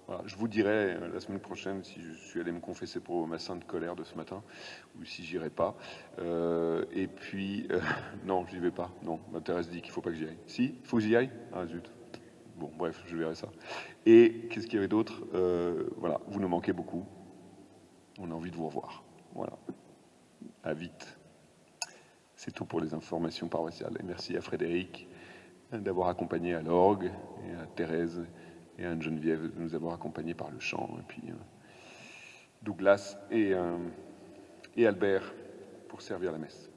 voilà, je vous dirai la semaine prochaine si je suis allé me confesser pour ma sainte colère de ce matin, ou si j'irai pas. Et puis, non, j'y vais pas. Non, ma Thérèse dit qu'il faut pas que j'y aille. Si, il faut que j'y aille. Ah zut. Bon, bref, je verrai ça. Et qu'est-ce qu'il y avait d'autre? Voilà, vous nous manquez beaucoup. On a envie de vous revoir. Voilà. À vite. C'est tout pour les informations paroissiales. Et merci à Frédéric d'avoir accompagné à l'orgue, et à Thérèse et à Anne-Geneviève de nous avoir accompagnés par le chant, et puis Douglas et Albert pour servir la messe.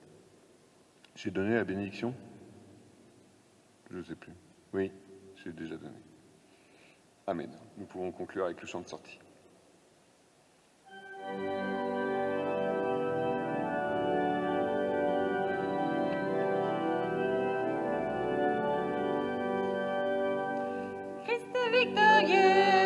J'ai donné la bénédiction? Je ne sais plus. Oui, j'ai déjà donné. Amen. Nous pouvons conclure avec le chant de sortie. Christ est victorieux.